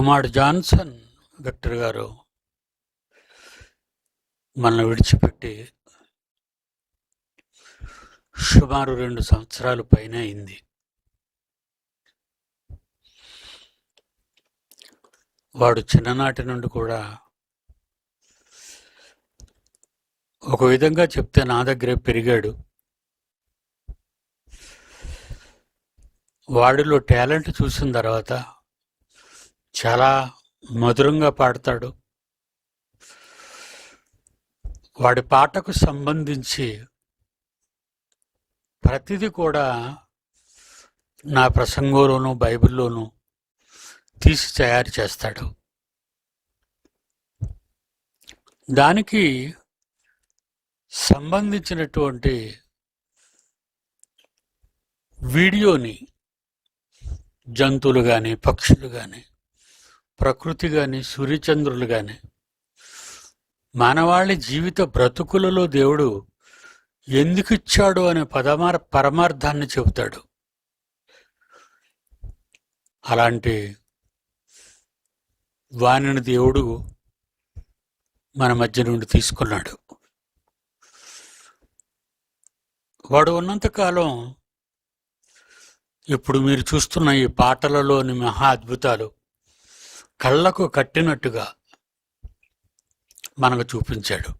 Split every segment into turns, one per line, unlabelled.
కుమారుడు Johnson Victor గారు మనల్ని విడిచిపెట్టి సుమారు 2 సంవత్సరాల పైన అయింది. వాడు చిన్ననాటి నుండి కూడా ఒక విధంగా చెప్తే నా దగ్గరే పెరిగాడు. వాడిలో టాలెంట్ చూసిన తర్వాత చాలా మధురంగా పాడతాడు. వాడి పాటకు సంబంధించి ప్రతిదీ కూడా నా ప్రసంగంలోనూ బైబిల్లోనూ తీసి తయారు చేస్తాడు. దానికి సంబంధించినటువంటి వీడియోని జంతువులు కానీ, పక్షులు కానీ, ప్రకృతి కానీ, సూర్యచంద్రులు కానీ, మానవాళి జీవిత బ్రతుకులలో దేవుడు ఎందుకు ఇచ్చాడు అనే పరమార్థాన్ని చెబుతాడు. అలాంటి వాణిని దేవుడు మన మధ్య నుండి తీసుకున్నాడు. వాడు ఉన్నంతకాలం ఇప్పుడు మీరు చూస్తున్న ఈ పాటలలోని మహా అద్భుతాలు కళ్ళకు కట్టినట్టుగా మనకు చూపించాడు.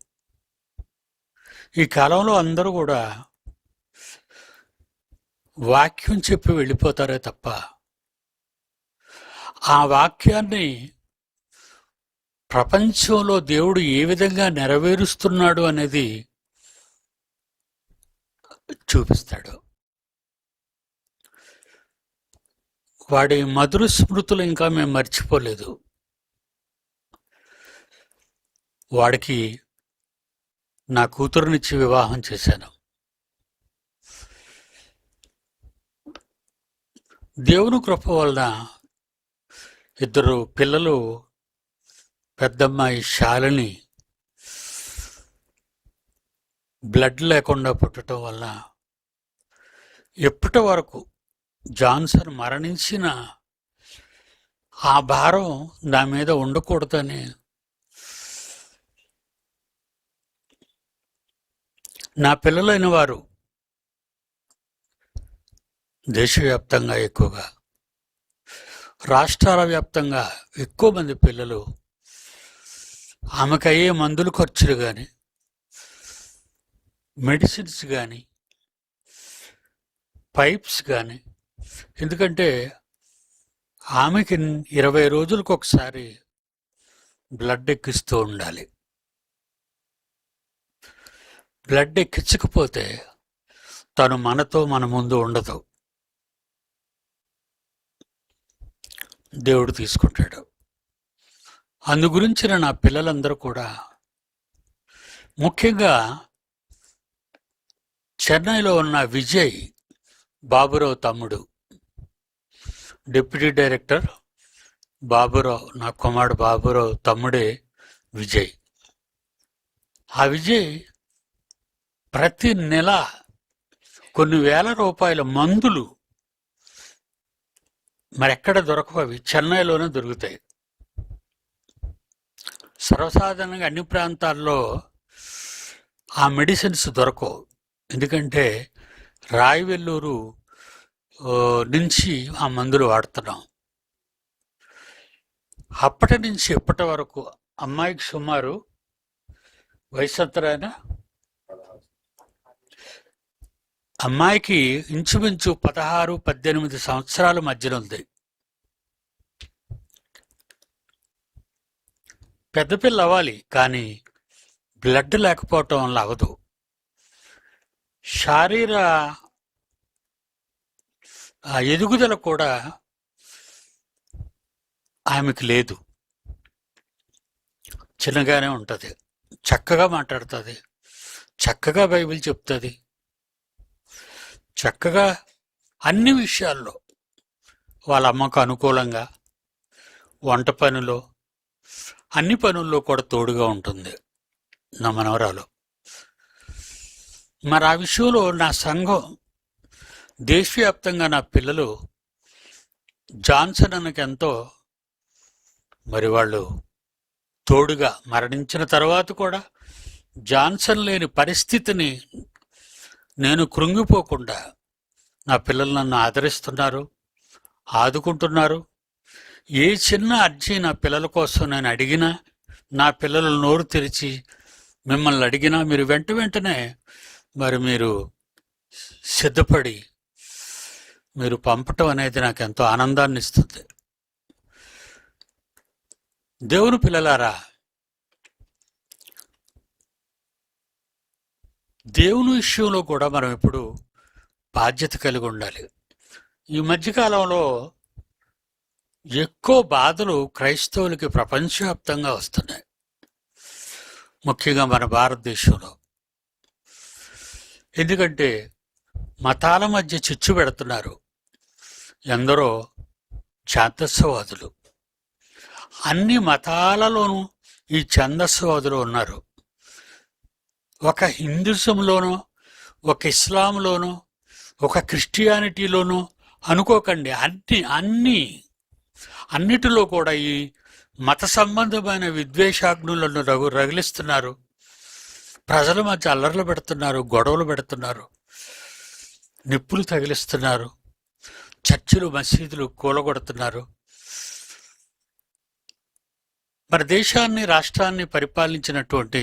ఈ కాలంలో అందరూ కూడా వాక్యం చెప్పి వెళ్ళిపోతారే తప్ప ఆ వాక్యాన్ని ప్రపంచంలో దేవుడు ఏ విధంగా నెరవేరుస్తున్నాడు అనేది చూపిస్తాడు. వాడి మధుర స్మృతులు ఇంకా మేము మర్చిపోలేదు. వాడికి నా కూతురునిచ్చి వివాహం చేశాను. దేవుని కృప వలన 2 పిల్లలు, పెద్దమ్మాయి శాలిని బ్లడ్ లేకుండా పుట్టడం వల్ల ఎప్పటి వరకు జాన్సన్ మరణించిన ఆ భారం నా మీద ఉండకూడదని నా పిల్లలైన వారు దేశవ్యాప్తంగా ఎక్కువగా, రాష్ట్రాల వ్యాప్తంగా ఎక్కువ మంది పిల్లలు ఆమెకు అయ్యే మందుల ఖర్చులు కానీ, మెడిసిన్స్ కానీ, పైప్స్ కానీ, ఎందుకంటే ఆమెకి 20 రోజులకు ఒకసారి బ్లడ్ ఎక్కిస్తూ ఉండాలి. బ్లడ్ ఎక్కించకపోతే తను మన ముందు ఉండదు. దేవుడు తీసుకుంటాడు. అందు గురించిన నా పిల్లలందరూ కూడా, ముఖ్యంగా చెన్నైలో ఉన్న విజయ్ బాబురావు తమ్ముడు, డిప్యూటీ డైరెక్టర్ బాబురావు, నా కుమారుడు బాబురావు తమ్ముడే విజయ్. ఆ విజయ్ ప్రతి నెల కొన్ని వేల రూపాయల మందులు మరెక్కడ దొరకవు, అవి చెన్నైలోనే దొరుకుతాయి. సర్వసాధారణంగా అన్ని ప్రాంతాల్లో ఆ మెడిసిన్స్ దొరకవు. ఎందుకంటే రాయవెల్లూరు నుంచి ఆ మందులు వాడుతున్నాం. అప్పటి నుంచి ఇప్పటి వరకు అమ్మాయికి సుమారు వయసు ఎంతైనా, అమ్మాయికి ఇంచుమించు 16-18 సంవత్సరాల మధ్యన ఉంది. పెద్ద పిల్ల అవ్వాలి, కానీ బ్లడ్ లేకపోవటం వల్ల అవదు. శారీర ఎదుగుదల కూడా ఆమెకు లేదు. చిన్నగానే ఉంటుంది, చక్కగా మాట్లాడుతుంది, చక్కగా బైబిల్ చెప్తుంది, చక్కగా అన్ని విషయాల్లో వాళ్ళ అమ్మకు అనుకూలంగా, వంట పనిలో, అన్ని పనుల్లో కూడా తోడుగా ఉంటుంది నా మనవరాలు. మరి ఆ విషయంలో నా సంఘం దేశవ్యాప్తంగా నా పిల్లలు జాన్సన్ అన్నకి ఎంతో మరి వాళ్ళు తోడుగా మరణించిన తర్వాత కూడా జాన్సన్ లేని పరిస్థితిని నేను కృంగిపోకుండా నా పిల్లలు నన్ను ఆదరిస్తున్నారు, ఆదుకుంటున్నారు. ఏ చిన్న అర్జీ నా పిల్లల కోసం నేను అడిగినా, నా పిల్లలు నోరు తెరిచి మిమ్మల్ని అడిగినా మీరు వెంటనే మరి మీరు సిద్ధపడి మీరు పంపటం అనేది నాకు ఎంతో ఆనందాన్ని ఇస్తుంది. దేవుని పిల్లలారా, దేవుని విషయంలో కూడా మనం ఇప్పుడు బాధ్యత కలిగి ఉండాలి. ఈ మధ్యకాలంలో ఎక్కువ బాధలు క్రైస్తవులకి ప్రపంచవ్యాప్తంగా వస్తున్నాయి, ముఖ్యంగా మన భారతదేశంలో. ఎందుకంటే మతాల మధ్య చిచ్చు పెడుతున్నారు ఎందరో ఛాందస్యవాదులు. అన్ని మతాలలోనూ ఈ ఛాందస్యవాదులు ఉన్నారు. ఒక హిందూయిజంలోనో, ఒక ఇస్లాంలోనో, ఒక క్రిస్టియానిటీలోనో అనుకోకండి. అన్నిటిలో కూడా ఈ మత సంబంధమైన విద్వేషాగ్నులను రగిలిస్తున్నారు. ప్రజల మధ్య అల్లర్లు పెడుతున్నారు, గొడవలు పెడుతున్నారు, నిప్పులు తగిలిస్తున్నారు, చర్చిలు మసీదులు కూలగొడుతున్నారు. మరి దేశాన్ని, రాష్ట్రాన్ని పరిపాలించినటువంటి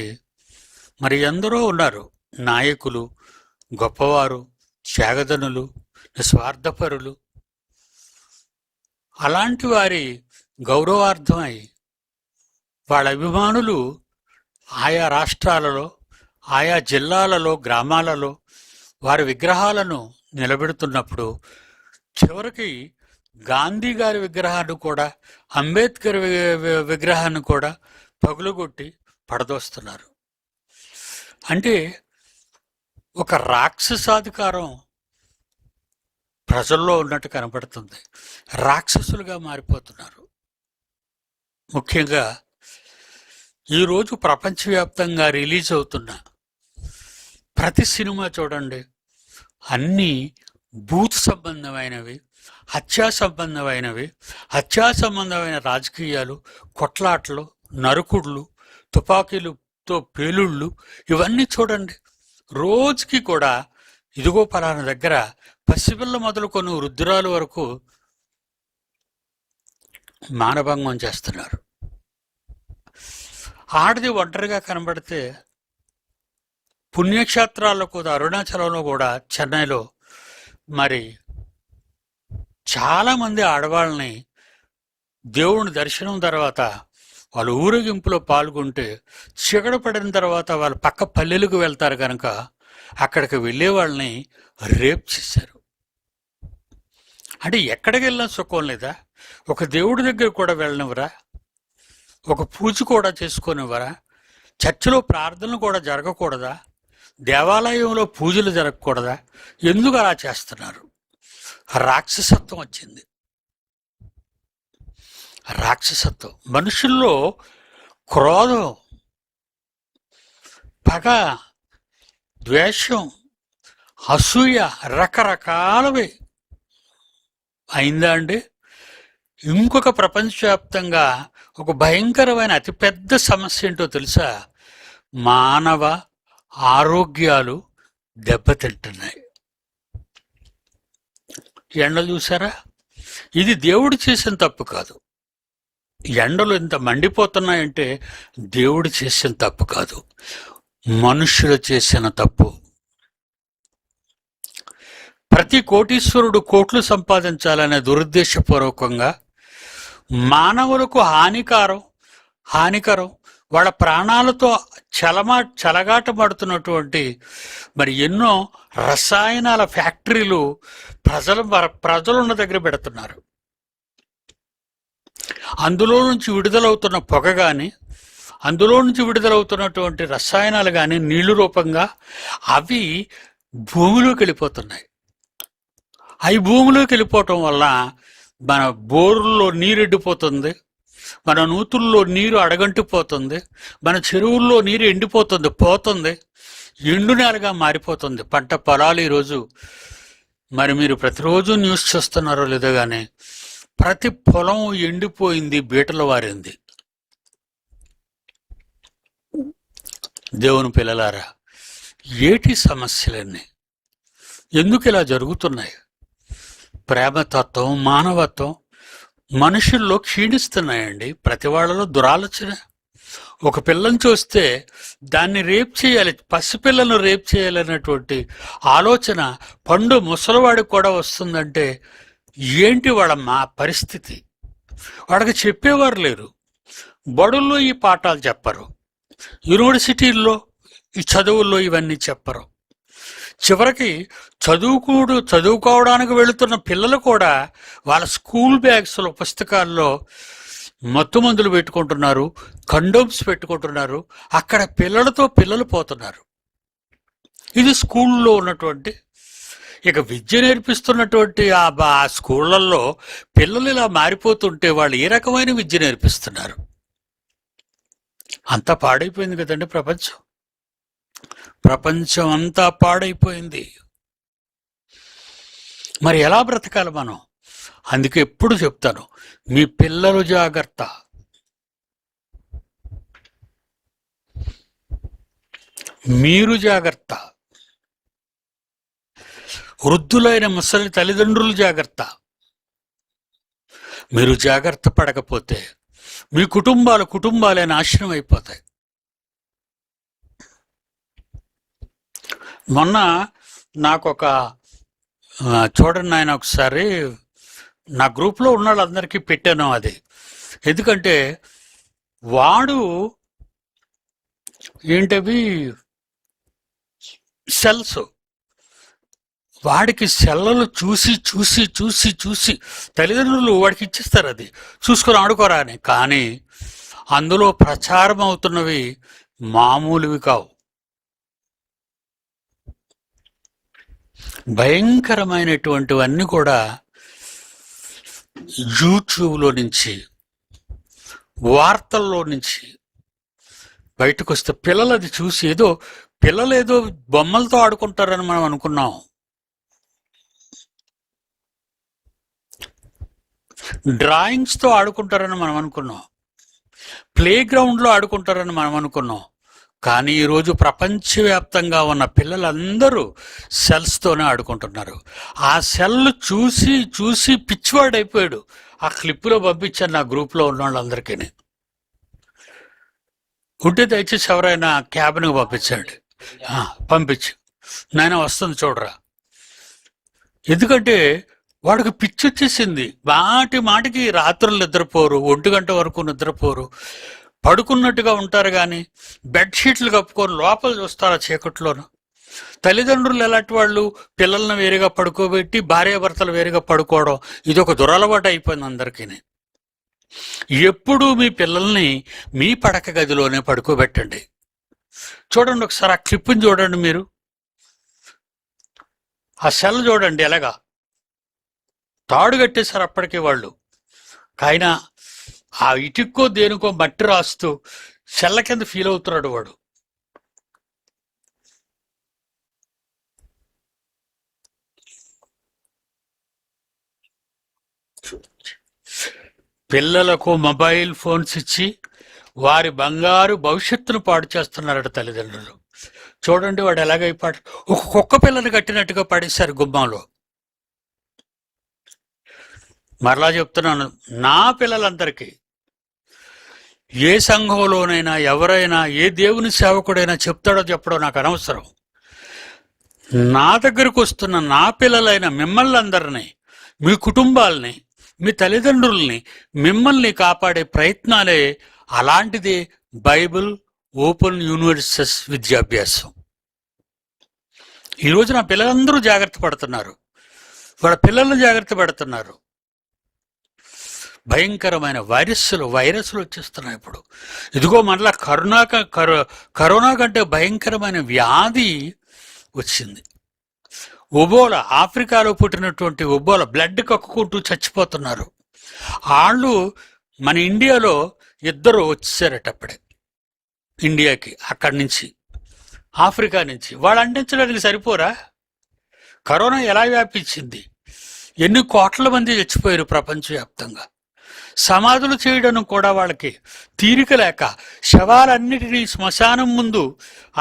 మరి ఎందరో ఉన్నారు నాయకులు, గొప్పవారు, త్యాగధనులు, నిస్వార్థపరులు. అలాంటి వారి గౌరవార్థమై వాళ్ళ అభిమానులు ఆయా రాష్ట్రాలలో, ఆయా జిల్లాలలో, గ్రామాలలో వారి విగ్రహాలను నిలబెడుతున్నప్పుడు చివరికి గాంధీ గారి విగ్రహాన్ని కూడా, అంబేద్కర్ విగ్రహాన్ని కూడా పగులుగొట్టి పడదోస్తున్నారు. అంటే ఒక రాక్షసాధికారం ప్రజల్లో ఉన్నట్టు కనబడుతుంది. రాక్షసులుగా మారిపోతున్నారు. ముఖ్యంగా ఈరోజు ప్రపంచవ్యాప్తంగా రిలీజ్ అవుతున్న ప్రతి సినిమా చూడండి, అన్నీ బూత్ సంబంధమైనవి, హత్యా సంబంధమైన రాజకీయాలు, కొట్లాట్లు, నరుకుళ్ళు, తుపాకీలతో పేలుళ్ళు, ఇవన్నీ చూడండి. రోజుకి కూడా ఇదిగో పలానా దగ్గర పసిపిల్ల మొదలుకొని వృద్ధురాలు వరకు మానభంగం చేస్తున్నారు. ఆడది ఒంటరిగా కనబడితే పుణ్యక్షేత్రాలకు, అరుణాచలంలో కూడా, చెన్నైలో మరి చాలామంది ఆడవాళ్ళని దేవుని దర్శనం తర్వాత వాళ్ళు ఊరేగింపులో పాల్గొంటే చీకటి పడిన తర్వాత వాళ్ళ పక్క పల్లెలకు వెళ్తారు కనుక అక్కడికి వెళ్ళే వాళ్ళని రేప్ చేశారు. అంటే ఎక్కడికి వెళ్ళినా సుఖం లేదా? ఒక దేవుడి దగ్గర కూడా వెళ్ళనివ్వరా? ఒక పూజ కూడా చేసుకోనివ్వరా? చర్చిలో ప్రార్థనలు కూడా జరగకూడదా? దేవాలయంలో పూజలు జరగకూడదా? ఎందుకు అలా చేస్తున్నారు? రాక్షసత్వం వచ్చింది. రాక్షసత్వం మనుషుల్లో క్రోధం, పగ, ద్వేషం, అసూయ రకరకాలవి అయిందా అండి? ఇంకొక ప్రపంచవ్యాప్తంగా ఒక భయంకరమైన అతిపెద్ద సమస్య ఏంటో తెలుసా? మానవ ఆరోగ్యాలు దెబ్బతింటున్నాయి. ఎండలు చూసారా? ఇది దేవుడు చేసిన తప్పు కాదు. ఎండలు ఇంత మండిపోతున్నాయంటే దేవుడు చేసిన తప్పు కాదు, మనుషులు చేసిన తప్పు. ప్రతి కోటీశ్వరుడు కోట్లు సంపాదించాలనే దురుద్దేశపూర్వకంగా మానవులకు హానికరం వాళ్ళ ప్రాణాలతో చెలగాటపడుతున్నటువంటి మరి ఎన్నో రసాయనాల ఫ్యాక్టరీలు ప్రజలున్న దగ్గర పెడుతున్నారు. అందులో నుంచి విడుదలవుతున్న పొగ కానీ, అందులో నుంచి విడుదలవుతున్నటువంటి రసాయనాలు కానీ నీళ్లు రూపంగా అవి భూమిలోకి వెళ్ళిపోతున్నాయి. అవి భూమిలోకి వెళ్ళిపోవటం వల్ల మన బోరుల్లో నీరు ఎండిపోతుంది, మన నూతుల్లో నీరు అడగంటిపోతుంది, మన చెరువుల్లో నీరు పోతుంది, ఎండు నేలగా మారిపోతుంది పంట పొలాలు. ఈరోజు మరి మీరు ప్రతిరోజు న్యూస్ చూస్తున్నారో లేదో కానీ ప్రతి పొలం ఎండిపోయింది, బీటలు వారింది. దేవుని పిల్లలారా, ఏటి సమస్యలన్నీ? ఎందుకు ఇలా జరుగుతున్నాయి? ప్రేమతత్వం, మానవత్వం మనుషుల్లో క్షీణిస్తున్నాయండి. ప్రతి వాళ్ళలో దురాలోచన. ఒక పిల్లని చూస్తే దాన్ని రేప్ చేయాలి, పసిపిల్లను రేప్ చేయాలన్నటువంటి ఆలోచన పండు ముసలివాడికి కూడా వస్తుందంటే ఏంటి వాళ్ళ మా పరిస్థితి? వాడికి చెప్పేవారు లేరు. బడుల్లో ఈ పాఠాలు చెప్పరు, యూనివర్సిటీల్లో ఈ చదువుల్లో ఇవన్నీ చెప్పరు. చివరికి చదువుకోవడానికి వెళుతున్న పిల్లలు కూడా వాళ్ళ స్కూల్ బ్యాగ్స్లో, పుస్తకాల్లో మత్తు మందులు పెట్టుకుంటున్నారు, కండోమ్స్ పెట్టుకుంటున్నారు. అక్కడ పిల్లలతో పిల్లలు పోతున్నారు. ఇది స్కూల్లో ఉన్నటువంటి, ఇక విద్య నేర్పిస్తున్నటువంటి ఆ స్కూళ్ళల్లో పిల్లలు ఇలా మారిపోతుంటే వాళ్ళు ఏ రకమైన విద్య నేర్పిస్తున్నారు? అంతా పాడైపోయింది కదండి ప్రపంచం. ప్రపంచం అంతా పాడైపోయింది. మరి ఎలా బ్రతకాలి మనం? అందుకే ఎప్పుడు చెప్తాను, మీ పిల్లలు జాగ్రత్త. మీరు జాగ్రత్త. వృద్ధులైన ముసలి తల్లిదండ్రులు జాగ్రత్త. మీరు జాగ్రత్త పడకపోతే మీ కుటుంబాలే నాశనం అయిపోతాయి. మొన్న నాకు ఒక చూడండి ఆయన, ఒకసారి నా గ్రూప్లో ఉన్న వాళ్ళందరికీ పెట్టాను అది. ఎందుకంటే వాడు ఏంటవి సెల్స్, వాడికి సెల్లలు చూసి చూసి చూసి చూసి తల్లిదండ్రులు వాడికి ఇచ్చేస్తారు, అది చూసుకొని ఆడుకోరా అని. కానీ అందులో ప్రచారం అవుతున్నవి మామూలువి కావు. భయంకరమైనటువంటివన్నీ కూడా యూట్యూబ్లో నుంచి, వార్తల్లో నుంచి బయటకు వస్తే పిల్లలు అది చూసి పిల్లలు ఏదో బొమ్మలతో ఆడుకుంటారని మనం అనుకున్నాం. డ్రాయింగ్స్తో ఆడుకుంటారని మనం అనుకున్నాం. ప్లే గ్రౌండ్లో ఆడుకుంటారని మనం అనుకున్నాం. కానీ ఈరోజు ప్రపంచవ్యాప్తంగా ఉన్న పిల్లలందరూ సెల్స్తోనే ఆడుకుంటున్నారు. ఆ సెల్ చూసి చూసి పిచ్చివాడైపోయాడు. ఆ క్లిప్పులో పంపించాను నా గ్రూప్లో ఉన్న వాళ్ళందరికీ. ఉంటే దయచేసి ఎవరైనా క్యాబిన్కి పంపించండి. పంపించు నాయన, వస్తుంది చూడరా. ఎందుకంటే వాడికి పిచ్చి వచ్చేసింది. మాటికి రాత్రులు నిద్రపోరు, 1 గంట వరకు నిద్రపోరు, పడుకున్నట్టుగా ఉంటారు. కానీ బెడ్షీట్లు కప్పుకొని లోపల చూస్తారు చీకట్లోను. తల్లిదండ్రులు ఎలాంటి వాళ్ళు, పిల్లల్ని వేరుగా పడుకోబెట్టి భార్యాభర్తలు వేరుగా పడుకోవడం, ఇది ఒక దురలవాటు అయిపోయింది అందరికీ. ఎప్పుడూ మీ పిల్లల్ని మీ పడక గదిలోనే పడుకోబెట్టండి. చూడండి ఒకసారి ఆ క్లిప్ని చూడండి. మీరు ఆ సెల్ చూడండి, ఎలాగా తాడు కట్టేశారు అప్పటికే వాళ్ళు. కాయినా ఆ ఇటుక్కో దేనికో మట్టి రాస్తూ సెల్ల కింద ఫీల్ అవుతున్నాడు వాడు. పిల్లలకు మొబైల్ ఫోన్స్ ఇచ్చి వారి బంగారు భవిష్యత్తును పాడు చేస్తున్నారట తల్లిదండ్రులు. చూడండి వాడు ఎలాగైపాడు. ఒక కుక్క పిల్లని కట్టినట్టుగా పడేశారు గుమ్మంలో. మరలా చెప్తున్నాను, నా పిల్లలందరికీ, ఏ సంఘంలోనైనా ఎవరైనా ఏ దేవుని సేవకుడైనా చెప్తాడో చెప్పడో నాకు అనవసరం. నా దగ్గరకు వస్తున్న నా పిల్లలైన మిమ్మల్ని అందరినీ, మీ కుటుంబాలని, మీ తల్లిదండ్రుల్ని, మిమ్మల్ని కాపాడే ప్రయత్నాలే అలాంటిదే బైబిల్ ఓపెన్ యూనివర్సిటీస్ విద్యాభ్యాసం. ఈరోజు నా పిల్లలందరూ జాగ్రత్త పడుతున్నారు, వాళ్ళ పిల్లల్ని జాగ్రత్త పెడుతున్నారు. భయంకరమైన వైరస్లు వచ్చేస్తున్నాయి ఇప్పుడు. ఇదిగో మరలా కరోనా కంటే భయంకరమైన వ్యాధి వచ్చింది. ఒబోలా, ఆఫ్రికాలో పుట్టినటువంటి ఒబోలా, బ్లడ్ కక్కుకుంటూ చచ్చిపోతున్నారు. వాళ్ళు మన ఇండియాలో 2 వచ్చేసారట అప్పుడే ఇండియాకి, అక్కడి నుంచి, ఆఫ్రికా నుంచి. వాళ్ళు అంటించడానికి సరిపోరా? కరోనా ఎలా వ్యాపించింది? ఎన్ని కోట్ల మంది చచ్చిపోయారు ప్రపంచవ్యాప్తంగా. సమాధులు చేయడం కూడా వాళ్ళకి తీరిక లేక శవాలన్నిటినీ శ్మశానం ముందు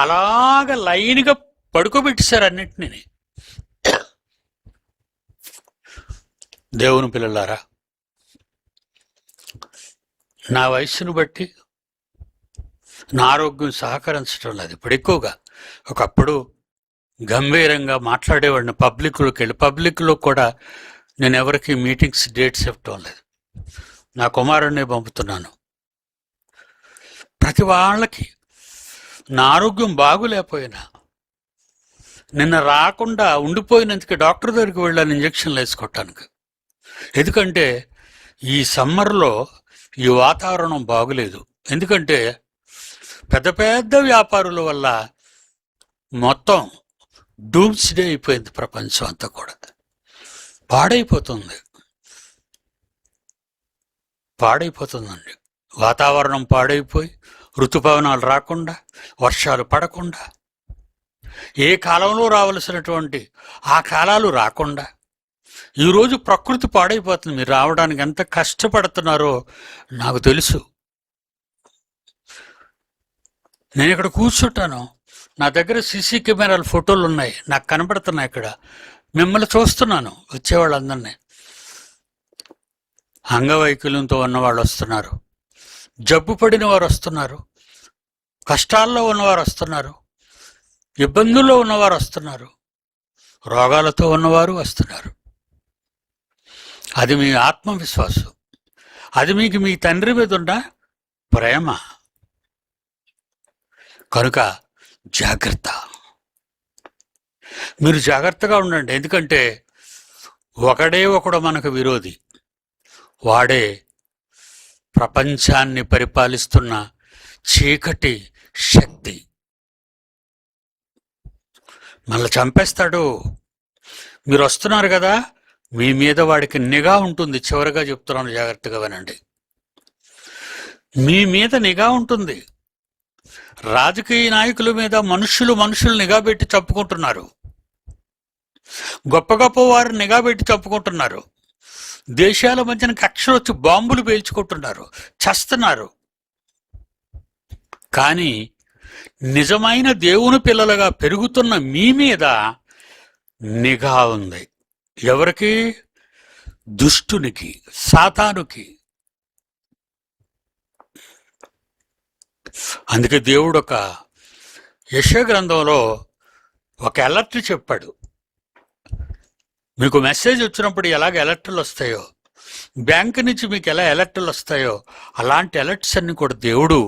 అలాగ లైన్గా పడుకోబెట్టేశారు అన్నిటినీ. దేవుని పిల్లలారా, నా వయస్సును బట్టి నా ఆరోగ్యం సహకరించడం లేదు ఇప్పుడు ఎక్కువగా. ఒకప్పుడు గంభీరంగా మాట్లాడేవాడిని పబ్లిక్లోకి వెళ్ళి. పబ్లిక్లో కూడా నేను ఎవరికి మీటింగ్స్ డేట్స్ ఇవ్వటం లేదు. నా కుమారుడిని పంపుతున్నాను. ప్రతి వాళ్ళకి నా ఆరోగ్యం బాగులేకపోయినా నిన్న రాకుండా ఉండిపోయినందుకు డాక్టర్ దగ్గరికి వెళ్ళాను ఇంజక్షన్లు వేసుకోవటానికి. ఎందుకంటే ఈ సమ్మర్లో ఈ వాతావరణం బాగులేదు. ఎందుకంటే పెద్ద పెద్ద వ్యాపారుల వల్ల మొత్తం డూమ్స్ డే అయిపోయింది. ప్రపంచం అంతా కూడా పాడైపోతుందండి. వాతావరణం పాడైపోయి ఋతుపవనాలు రాకుండా, వర్షాలు పడకుండా, ఏ కాలంలో రావలసినటువంటి ఆ కాలాలు రాకుండా ఈరోజు ప్రకృతి పాడైపోతుంది. మీరు రావడానికి ఎంత కష్టపడుతున్నారో నాకు తెలుసు. నేను ఇక్కడ కూర్చుంటాను, నా దగ్గర సీసీ కెమెరాల ఫోటోలు ఉన్నాయి, నాకు కనపడుతున్నాయి. ఇక్కడ మిమ్మల్ని చూస్తున్నాను, వచ్చేవాళ్ళందరినీ. అంగవైకల్యంతో ఉన్నవాళ్ళు వస్తున్నారు, జబ్బు పడిన వారు వస్తున్నారు, కష్టాల్లో ఉన్నవారు వస్తున్నారు, ఇబ్బందుల్లో ఉన్నవారు వస్తున్నారు, రోగాలతో ఉన్నవారు వస్తున్నారు. అది మీ ఆత్మవిశ్వాసం, అది మీకు మీ తండ్రి మీద ఉన్న ప్రేమ. కనుక జాగ్రత్త, మీరు జాగ్రత్తగా ఉండండి. ఎందుకంటే ఒకడు మనకు విరోధి, వాడే ప్రపంచాన్ని పరిపాలిస్తున్న చీకటి శక్తి. మళ్ళీ చంపేస్తాడు. మీరు వస్తున్నారు కదా, మీ మీద వాడికి నిఘా ఉంటుంది. చివరిగా చెప్తున్నాను, జాగ్రత్తగా వినండి. మీ మీద నిఘా ఉంటుంది. రాజకీయ నాయకుల మీద మనుషులు నిఘా పెట్టి చంపుకుంటున్నారు. గొప్ప గొప్ప వారు నిఘా పెట్టి చంపుకుంటున్నారు. దేశాల మధ్యన కక్షలు వచ్చి బాంబులు పేల్చుకుంటున్నారు, చస్తున్నారు. కానీ నిజమైన దేవుని పిల్లలుగా పెరుగుతున్న మీ మీద నిఘా ఉంది. ఎవరికి? దుష్టునికి, సాతానుకి. అందుకే దేవుడు ఒక యెషయా గ్రంథంలో ఒక అలర్ట్ చెప్పాడు. మీకు మెసేజ్ వచ్చినప్పుడు ఎలాగ అలర్ట్లు వస్తాయో, బ్యాంకు నుంచి మీకు ఎలా అలర్ట్లు వస్తాయో, అలాంటి అలర్ట్స్ అన్ని కూడా దేవుడు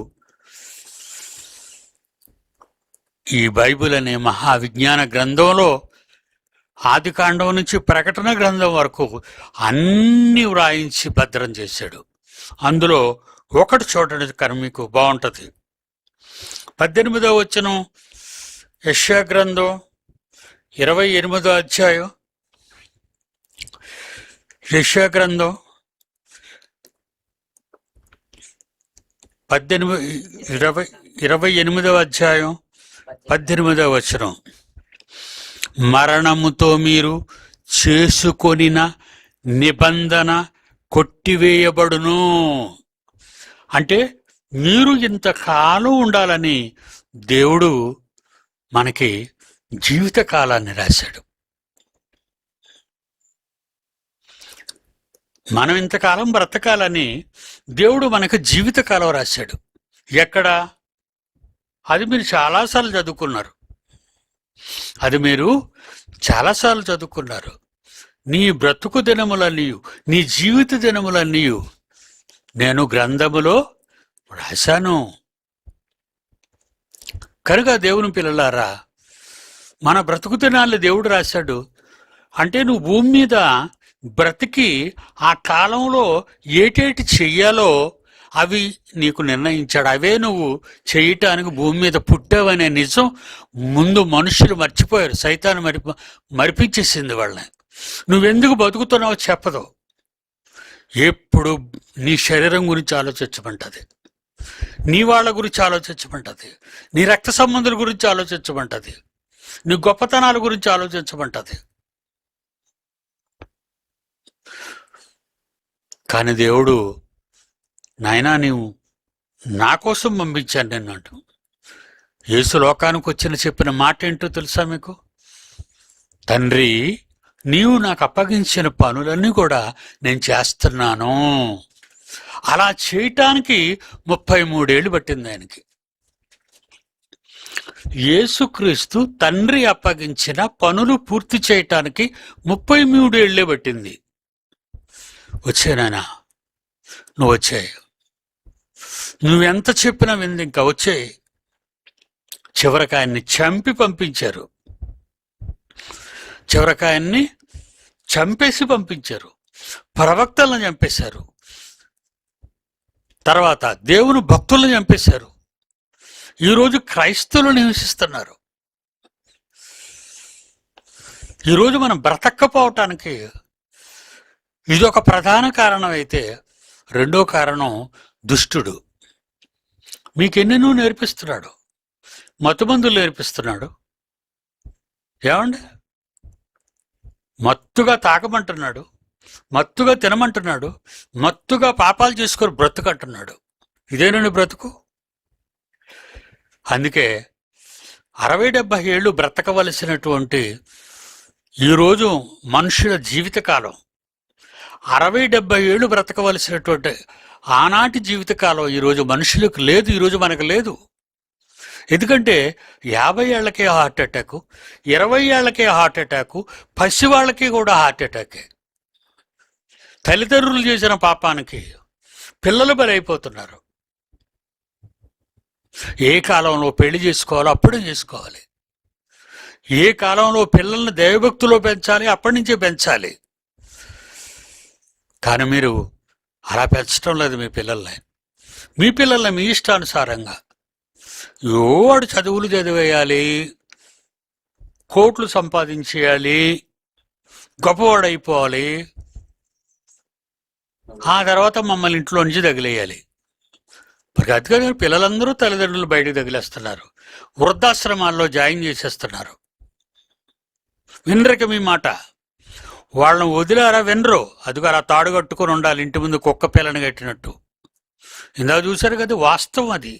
ఈ బైబిల్ అనే మహావిజ్ఞాన గ్రంథంలో ఆదికాండం నుంచి ప్రకటన గ్రంథం వరకు అన్ని వ్రాయించి భద్రం చేశాడు. అందులో ఒకటి చూడండి, మీకు బాగుంటుంది. 18వ వచనం, యెషయా గ్రంథం 28వ అధ్యాయం. యెషయా గ్రంథం 28వ అధ్యాయం 18వ వచనం. మరణముతో మీరు చేసుకొనిన నిబంధన కొట్టివేయబడును. అంటే మీరు ఇంతకాలం ఉండాలని దేవుడు మనకి జీవితకాలాన్ని రాశాడు. మనం ఇంతకాలం బ్రతకాలని దేవుడు మనకు జీవితకాలం రాశాడు. ఎక్కడ? అది మీరు చాలాసార్లు చదువుకున్నారు. నీ బ్రతుకు దినములన్నీయు, నీ జీవిత దినములన్నీయు నేను గ్రంథములో రాశాను. కనుక దేవుని పిల్లలారా, మన బ్రతుకు దినాన్ని దేవుడు రాశాడు. అంటే నువ్వు భూమి మీద బ్రతికి ఆ కాలంలో ఏటేటి చెయ్యాలో అవి నీకు నిర్ణయించాడు. అవే నువ్వు చేయటానికి భూమి మీద పుట్టావనే నిజం ముందు మనుషులు మర్చిపోయారు. సైతాను మరిపించేసింది వాళ్ళని. నువ్వెందుకు బతుకుతున్నావో చెప్పదు. ఎప్పుడు నీ శరీరం గురించి ఆలోచించమంటది, నీ వాళ్ళ గురించి ఆలోచించమంటది, నీ రక్త సంబంధుల గురించి ఆలోచించమంటది, నీ గొప్పతనాల గురించి ఆలోచించమంటది. కానీ దేవుడు, నాయనా నీవు నా కోసం పంపించాను నిన్ను అంటూ. యేసు లోకానికి వచ్చిన చెప్పిన మాట ఏంటో తెలుసా మీకు? తండ్రి, నీవు నాకు అప్పగించిన పనులన్నీ కూడా నేను చేస్తున్నాను. అలా చేయటానికి 33 ఏళ్ళు పట్టింది ఆయనకి. యేసుక్రీస్తు తండ్రి అప్పగించిన పనులు పూర్తి చేయటానికి 33 ఏళ్లే పట్టింది. వచ్చానా? నువ్వు వచ్చాయి. నువ్వెంత చెప్పినా వింది. ఇంకా వచ్చాయి. చివరికి ఆయన్ని చంపి పంపించారు. చివరికి ఆయన్ని చంపేసి పంపించారు. ప్రవక్తలను చంపేశారు. తర్వాత దేవుని భక్తులను చంపేశారు. ఈరోజు క్రైస్తవులు నివసిస్తున్నారు. ఈరోజు మనం బ్రతక్కపోవటానికి ఇది ఒక ప్రధాన కారణం అయితే, రెండో కారణం దుష్టుడు. మీకెన్నెన్నో నేర్పిస్తున్నాడు. మత్తుమందులు నేర్పిస్తున్నాడు. ఏమండి? మత్తుగా తాగమంటున్నాడు, మత్తుగా తినమంటున్నాడు, మత్తుగా పాపాలు చేసుకొని బ్రతుకంటున్నాడు. ఇదేనండి బ్రతుకు. అందుకే 60-70 ఏళ్ళు బ్రతకవలసినటువంటి ఈరోజు మనుషుల జీవితకాలం, 60-70 ఏళ్ళు బ్రతకవలసినటువంటి ఆనాటి జీవితకాలం ఈరోజు మనుషులకు లేదు. ఈరోజు మనకు లేదు. ఎందుకంటే 50 ఏళ్లకే హార్ట్ అటాక్, 20 ఏళ్లకే హార్ట్ అటాక్, పసివాళ్ళకి కూడా హార్ట్ అటాకే. తల్లిదండ్రులు చేసిన పాపానికి పిల్లలు బలైపోతున్నారు. ఏ కాలంలో పెళ్లి చేసుకోవాలో అప్పుడే చేసుకోవాలి. ఏ కాలంలో పిల్లల్ని దైవభక్తిలో పెంచాలి అప్పటి నుంచే పెంచాలి. కానీ మీరు అలా పెంచడం లేదు మీ పిల్లల్ని. మీ పిల్లల్ని మీ ఇష్టానుసారంగా వాడు చదువులు చదివేయాలి, కోట్లు సంపాదించేయాలి, గొప్పవాడైపోవాలి, ఆ తర్వాత మమ్మల్ని ఇంట్లో నుంచి తగిలేయాలి. మరి అందుకని పిల్లలందరూ తల్లిదండ్రులు బయటకు తగిలేస్తున్నారు. వృద్ధాశ్రమాల్లో జాయిన్ చేసేస్తున్నారు. వినరిక మీ మాట. వాళ్ళని వదిలారా? వినరు. అదిగో అలా తాడు కట్టుకొని ఉండాలి, ఇంటి ముందు కుక్క పిల్లని కట్టినట్టు. ఇందాక చూశారు కదా, వాస్తవం అది.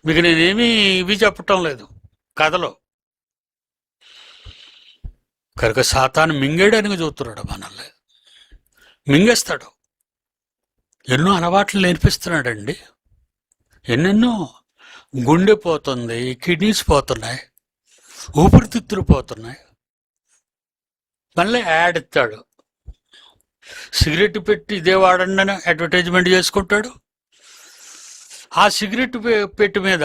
మీకు నేనేమీ ఇవి చెప్పటం లేదు కథలో. కనుక సాతాను మింగేయడానికి చూస్తున్నాడు మనల్ని. మింగేస్తాడు. ఎన్నో అలవాట్లు నేర్పిస్తున్నాడండి. ఎన్నెన్నో. గుండె పోతుంది, కిడ్నీస్ పోతున్నాయి, ఊపిరితిత్తులు పోతున్నాయి. మళ్ళీ యాడ్ ఇస్తాడు. సిగరెట్ పెట్టి ఇదే వాడండి అని అడ్వర్టైజ్మెంట్ చేసుకుంటాడు. ఆ సిగరెట్ పెట్టి మీద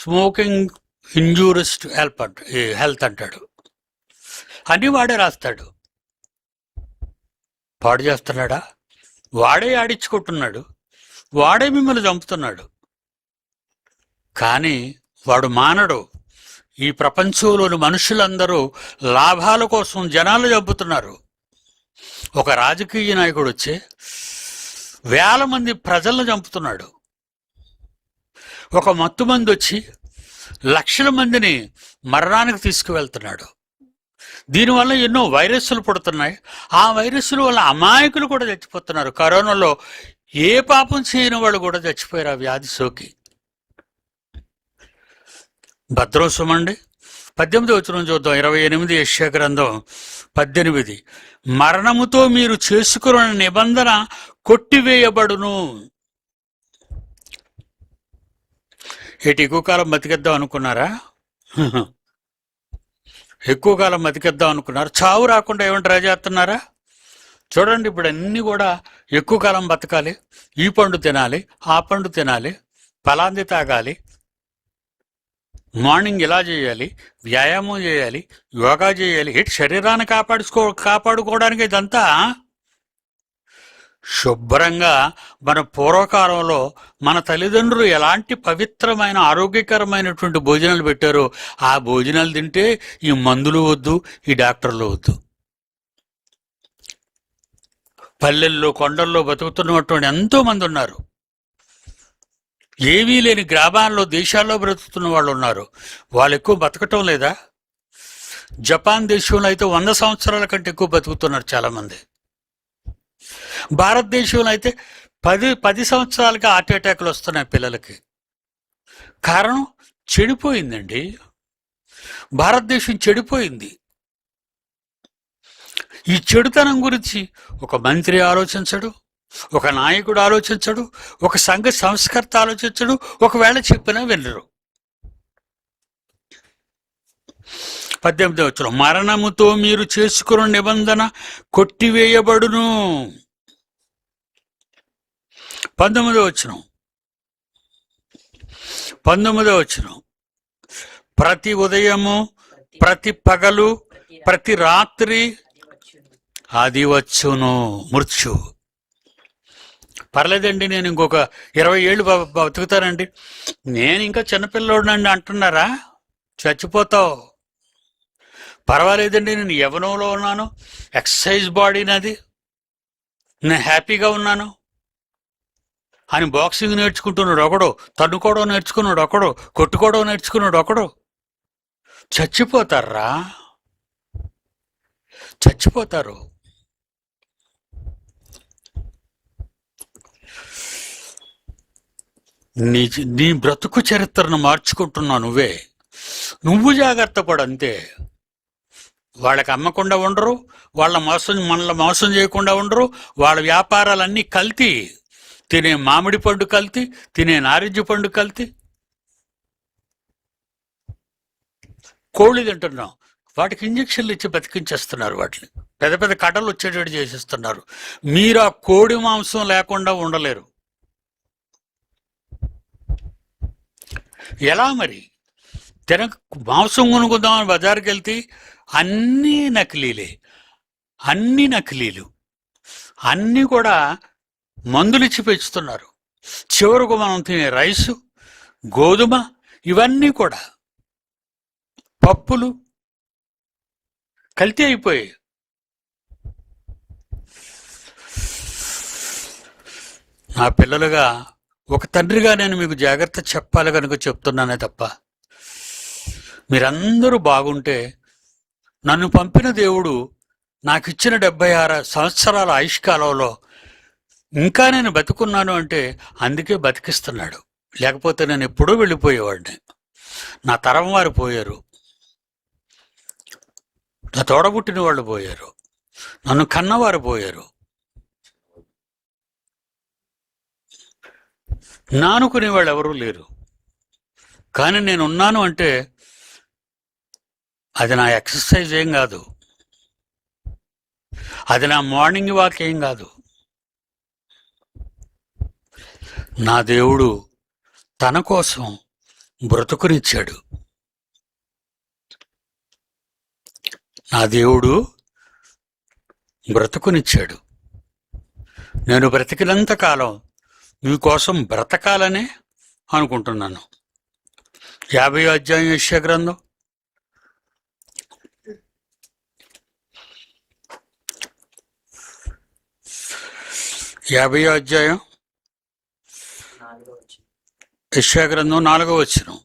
స్మోకింగ్ ఇంజూరియస్ టు హెల్త్ అంటాడు. అన్నీ వాడే రాస్తాడు. పాడు చేస్తున్నాడా? వాడే ఆడించుకుంటున్నాడు. వాడే మిమ్మల్ని చంపుతున్నాడు. కానీ వాడు మానడు. ఈ ప్రపంచంలోని మనుషులందరూ లాభాల కోసం జనాలు చంపుతున్నారు. ఒక రాజకీయ నాయకుడు వచ్చి 1000 మంది ప్రజలను చంపుతున్నాడు. ఒక మత్తుమంది వచ్చి 1,00,000 మందిని మరణానికి తీసుకువెళ్తున్నాడు. దీనివల్ల ఎన్నో వైరస్లు పుడుతున్నాయి. ఆ వైరస్ల వల్ల అమాయకులు కూడా చచ్చిపోతున్నారు. కరోనాలో ఏ పాపం చేయని వాళ్ళు కూడా చచ్చిపోయారు ఆ వ్యాధి సోకి. భద్రం సుమండి 18వ వచనం చూద్దాం. 28 యెషయా గ్రంథం 18. మరణముతో మీరు చేసుకున్న నిబంధన కొట్టివేయబడును. ఏటి ఎక్కువ కాలం బతికేద్దాం అనుకున్నారా? ఎక్కువ కాలం బతికేద్దాం అనుకున్నారు. చావు రాకుండా ఏమైనా ట్రై చేస్తున్నారా? చూడండి, ఇప్పుడు అన్నీ కూడా ఎక్కువ కాలం బతకాలి, ఈ పండు తినాలి, ఆ పండు తినాలి, ఫలాంది తాగాలి, మార్నింగ్ ఇలా చేయాలి, వ్యాయామం చేయాలి, యోగా చేయాలి. ఏంటి శరీరాన్ని కాపాడుకోవడానికి ఇదంతా? శుభ్రంగా మన పూర్వకాలంలో మన తల్లిదండ్రులు ఎలాంటి పవిత్రమైన ఆరోగ్యకరమైనటువంటి భోజనాలు పెట్టారో ఆ భోజనాలు తింటే ఈ మందులు వద్దు, ఈ డాక్టర్లు వద్దు. పల్లెల్లో కొండల్లో బతుకుతున్నటువంటి ఎంతో మంది ఉన్నారు. ఏవీ లేని గ్రామాల్లో దేశాల్లో బ్రతుకుతున్న వాళ్ళు ఉన్నారు. వాళ్ళు ఎక్కువ బతకటం లేదా? జపాన్ దేశంలో అయితే 100 సంవత్సరాల కంటే ఎక్కువ బతుకుతున్నారు చాలామంది. భారతదేశంలో అయితే 10 సంవత్సరాలకి హార్ట్ అటాక్లు వస్తున్నాయి పిల్లలకి. కారణం చెడిపోయిందండి. భారతదేశం చెడిపోయింది. ఈ చెడుతనం గురించి ఒక మంత్రి ఆలోచించడు, ఒక నాయకుడు ఆలోచించడు, ఒక సంఘ సంస్కర్త ఆలోచించడు, ఒకవేళ చెప్పినా వినరు. 18వ వచనం, మరణముతో మీరు చేసుకున్న నిబంధన కొట్టివేయబడును. 19వ వచనం, ప్రతి ఉదయము, ప్రతి పగలు, ప్రతి రాత్రి అది వచ్చును మృత్యు. పర్లేదండి, నేను ఇంకొక 20 ఏళ్ళు బతుకుతానండి, నేను ఇంకా చిన్నపిల్లోడినండి అంటున్నారా? చచ్చిపోతావు. పర్వాలేదండి, నేను యవ్వనంలో ఉన్నాను, ఎక్సర్సైజ్ బాడీ నాది, నేను హ్యాపీగా ఉన్నాను అని బాక్సింగ్ నేర్చుకుంటున్నాడు ఒకడు, తన్నుకోవడం నేర్చుకున్నాడు ఒకడు, కొట్టుకోవడం నేర్చుకున్నాడు ఒకడు. చచ్చిపోతారా? చచ్చిపోతారు. నీ బ్రతుకు చరిత్రను మార్చుకుంటున్నావు నువ్వు జాగ్రత్త పడు అంతే. వాళ్ళకి అమ్మకుండా ఉండరు, మనల్ని మోసం చేయకుండా ఉండరు. వాళ్ళ వ్యాపారాలన్నీ కల్తీ. తినే మామిడి పండు కల్తీ, తినే నారింజ పండు కల్తీ. కోళ్ళు తింటున్నాం, వాటికి ఇంజక్షన్లు ఇచ్చి బతికించేస్తున్నారు. వాటిని పెద్ద పెద్ద కట్టలు వచ్చేటట్టు చేసేస్తున్నారు. మీరు ఆ కోడి మాంసం లేకుండా ఉండలేరు. ఎలా మరి? మాంసం కొనుక్కుందామని బజార్కి వెళ్తే అన్నీ నకిలీలే, అన్నీ నకిలీలు, అన్నీ కూడా మందులు ఇచ్చి పెంచుతున్నారు. చివరకు మనం తినే రైసు, గోధుమ, ఇవన్నీ కూడా పప్పులు కల్తీ అయిపోయాయి. నా పిల్లలుగా ఒక తండ్రిగా నేను మీకు జాగ్రత్త చెప్పాలి కనుక చెప్తున్నానే తప్ప, మీరందరూ బాగుంటే, నన్ను పంపిన దేవుడు నాకు ఇచ్చిన 76 సంవత్సరాల ఆయుష్కాలంలో ఇంకా నేను బతుకున్నాను అంటే అందుకే బతికిస్తున్నాడు. లేకపోతే నేను ఎప్పుడూ వెళ్ళిపోయేవాడిని. నా తరం వారు పోయారు, నా తోడబుట్టిన వాళ్ళు పోయారు, నన్ను కన్నవారు పోయారు, నానుకునే వాళ్ళు ఎవరూ లేరు. కానీ నేను ఉన్నాను అంటే అది నా ఎక్సర్సైజ్ ఏం కాదు, అది నా మార్నింగ్ వాక్ ఏం కాదు. నా దేవుడు తన కోసం బ్రతుకునిచ్చాడు. నా దేవుడు బ్రతుకునిచ్చాడు. నేను బ్రతికినంత కాలం మీకోసం బ్రతకాలనే అనుకుంటున్నాను. 50వ అధ్యాయం యెషయా గ్రంథం 50వ అధ్యాయం యెషయా గ్రంథం 4వ వచనం,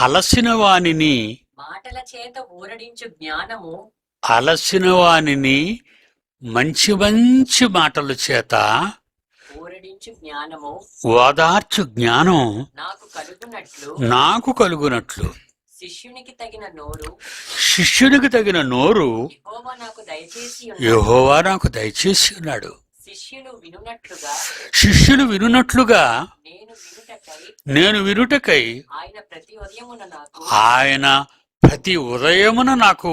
అలసిన వానిని
మాటల చేత ఊరడించు జ్ఞానము,
అలసిన వానిని మంచి మంచి మాటల చేత
ఊరడించు జ్ఞానము,
ఓదార్చు జ్ఞానం నాకు కలుగునట్లు
శిష్యునికి
తగిన నోరు యెహోవా నాకు దయచేసి ఉన్నాడు. శిష్యులు వినున్నట్లుగా నేను వినుటకై ఆయన ప్రతి ఉదయమున నాకు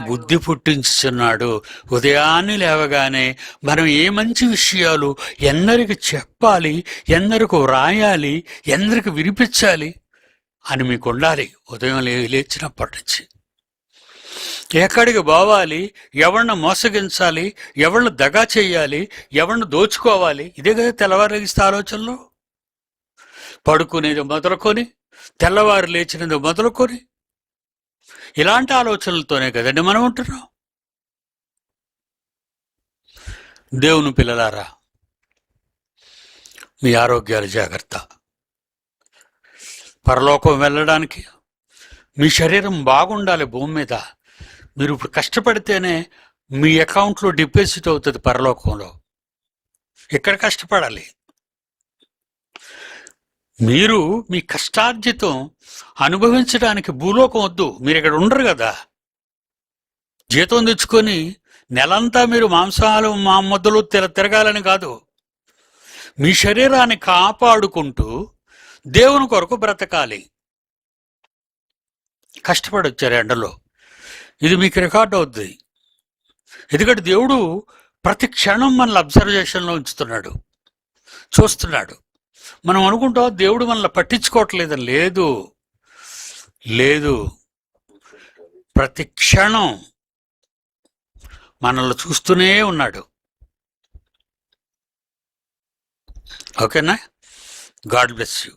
బుద్ధి పుట్టించుచున్నాడు. ఉదయాన్నే లేవగానే మనం ఏ మంచి విషయాలు ఎందరికి చెప్పాలి, ఎందరికి వ్రాయాలి, ఎందరికి వినిపించాలి అని మీకు ఉండాలి. ఉదయం లేచినప్పటి నుంచి ఎక్కడికి పోవాలి, ఎవరిని మోసగించాలి, ఎవరిని దగా చేయాలి, ఎవరిని దోచుకోవాలి, ఇదే కదా తెల్లవారులేగిస్తే ఆలోచనలు. పడుకునేది మొదలుకొని తెల్లవారు లేచినది మొదలుకొని ఇలాంటి ఆలోచనలతోనే కదండి మనం ఉంటున్నాం. దేవుని పిల్లలారా, మీ ఆరోగ్యాలు జాగ్రత్త. పరలోకం వెళ్ళడానికి మీ శరీరం బాగుండాలి. భూమి మీద మీరు ఇప్పుడు కష్టపడితేనే మీ అకౌంట్లో డిపాజిట్ అవుతుంది పరలోకంలో. ఇక్కడ కష్టపడాలి. మీరు మీ కష్టార్జితం అనుభవించడానికి భూలోకం వద్దు. మీరు ఇక్కడ ఉండరు కదా. జీతం తెచ్చుకొని నెలంతా మీరు మాంసాలు ముద్దలు తిరగాలని కాదు. మీ శరీరాన్ని కాపాడుకుంటూ దేవుని కొరకు బ్రతకాలి. కష్టపడి వచ్చారు ఎండలో. ఇది మీకు రికార్డ్ అవుద్ది. ఎందుకంటే దేవుడు ప్రతి క్షణం మనల్ని అబ్జర్వేషన్లో ఉంచుతున్నాడు, చూస్తున్నాడు. మనం అనుకుంటాం దేవుడు మనల్ని పట్టించుకోవట్లేదని. లేదు లేదు, ప్రతి క్షణం మనల్ని చూస్తూనే ఉన్నాడు. ఓకేనా? God bless you.